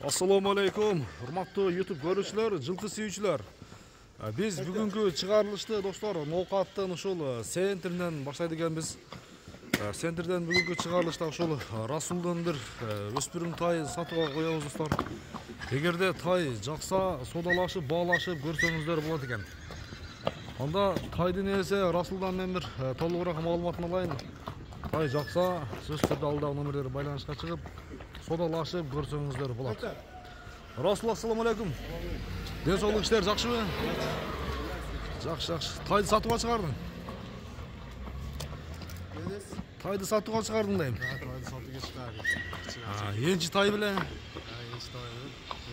Assalamu alaikum, hurmatli YouTube görüşler, жылқы сүйүүчүлөр. Biz бүгүнкү чыгарылышты достор, ноокаттын ушул центринен баштайт экенбиз. Центрден бүгүнкү чыгарылышта ушул Расулдун бир өспүрүм тай сатууга коебуз достор. Эгерде тай жакса, содалашып, баалашып көрсөңүздөр болот экен. Анда тайдын ээси Расулдан мен бир толугураак маалыматын алайын. Тай жакса, сөзсүз түрдө алдагы номерлер байланышка чыгып, содалашып көрсөңүздөр болот. Расул, ассаламу алейкум. Ден соолук иштер жакшыбы? Жакшы. Тайды сатууга чыгардың? Тайды сатууга чыгардың дейм. Тайды сатууга чыгардым. Энчи тай беле? Энчи тай беле.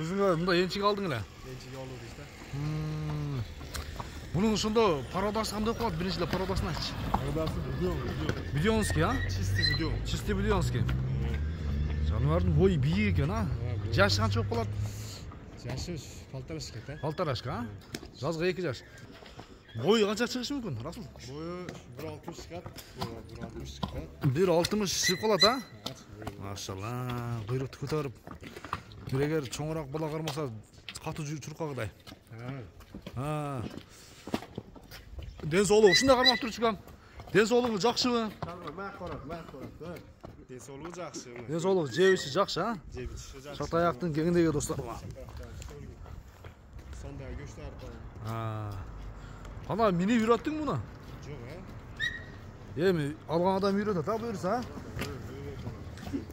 Өзүңө мында энчиге алдың эле? Энчиге алып иште. Bunun ушунда пародасы кандай окулат? Биринчи эле пародасын айтчы. Пародасы Будёнский, а? Чистый Будёнский. Жаныбардын бою бийик экен, а? Жашы канча болуп калат? Жашы полторашка, та? Полторашка, а? Жазга 2 жаш. Бою канча чыгышы мүмкүн, Расул? Бою 1.60 чыгат. 1.60 чыгат. 1.60 чыгып калат, а? Машалла, куйрукту көтөрүп. Бир эгер чоңураак бала кармаса, катуу чуркагыдай. Ден соолугу ушундай кармап турчу. Ден соолугу жакшыбы? Макорат. Ден соолугу жакшы. Ден соолугу жебичи жакшы, а? Жебичи жакшы. Шатаяктын кеңиндеги достор. Сондай көчтөр бар. Ана минип үйрөттүң муну? Жок, Эми алган адам үйрөтөт, а буюрса?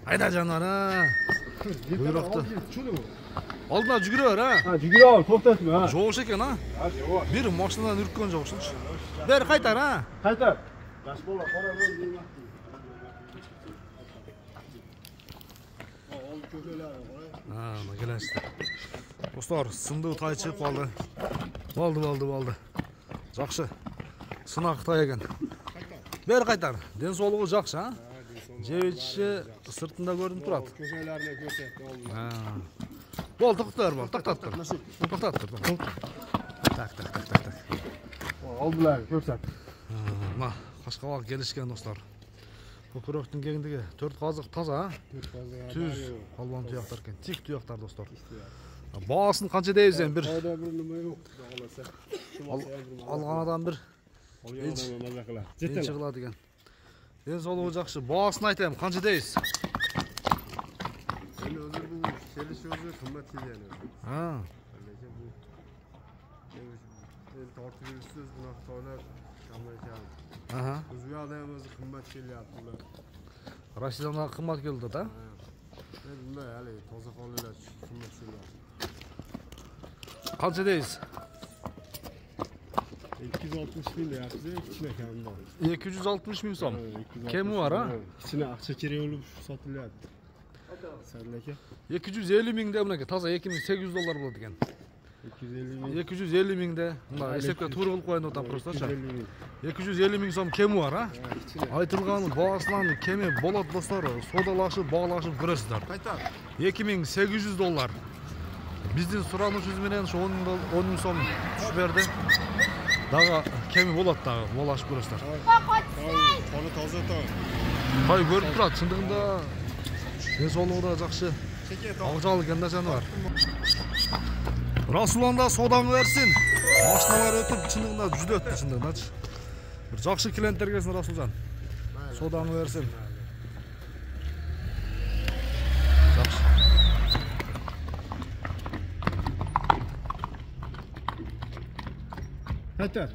Айда жанары. Буйрукту. Алдына жүгүрө бер, а? Жүгүрө ал, токтотма. Жош экен, а? Жок. Бир машинадан үрккөн жоксунчу. Бер кайтар, а? Кайтар. Жаш бола, кара бөл дейм. Ал көкөлөр кой. Мына келесиздер. Достор, сындуу тай чыгып калды. Болду. Жакшы. Сынак тай экен. Бер кайтар. Ден соолугу жакшы, а? Жебичи сыртында көрүнүп турат. Көкөлөрүнө көрсөт. Бол, токтор бол, токтот тур. Токтот тур. Так. Алдылар, көрсөт. Мына Кашкабак келишкен достор. Көкөрөктүн кеңиндеги 4 казык таза, а? Түз албан туяктар экен. Тик туяктар достор. Баасын канча дейбиз эми бир? Айда бир неме жок, аласа. Алган адам бир жети кылат экен. Ден соолугу жакшы. Баасын айтайм, канча дейбиз? Эми өзү бул келиш өзү кымбат келген. Lekin bu el tartibsiz bunaqa toylar kamlaygan. O'zbekda ham o'zi qimmat kelyapti ular. Rossiyadan qimmat keldi da? Bunday hali toza qonlar qimmat kelyapti. Qancha deysiz? 260 ming deyapsiz, kichkina kami bor. 260 ming so'm. Kemi var, ha? Kichkina aqcha kerak bo'lib sotilyapti. Sadaka 250 mingde bunaka taza 2800 dollar bo'ladi ekan. 250 mingde. Mына эсепке туура кылып коюн отам просточа. 250 миң сом кеми бар, а? Айтылган баасынан кеми болот достор. Содалашып, баалашып көрөсүздөр. Кайта 2800 доллар. Биздин суранышыбыз менен ошо 10 миң сом түшүп берди. Дагы кеми болот дагы, баалашып көрөсүздөр. Кону таза тай. Тай көрүп турат, чындыгында ден соолугу да жакшы. Акжал экен да жаныбар. Расуланда содаңы берсин. Машиналар өтүп, чындыгында жүдө өттү чындыгындачы. Бир жакшы клиенттер келсин Расулжан. Содаңы берсин. Жакшы. Кайтар.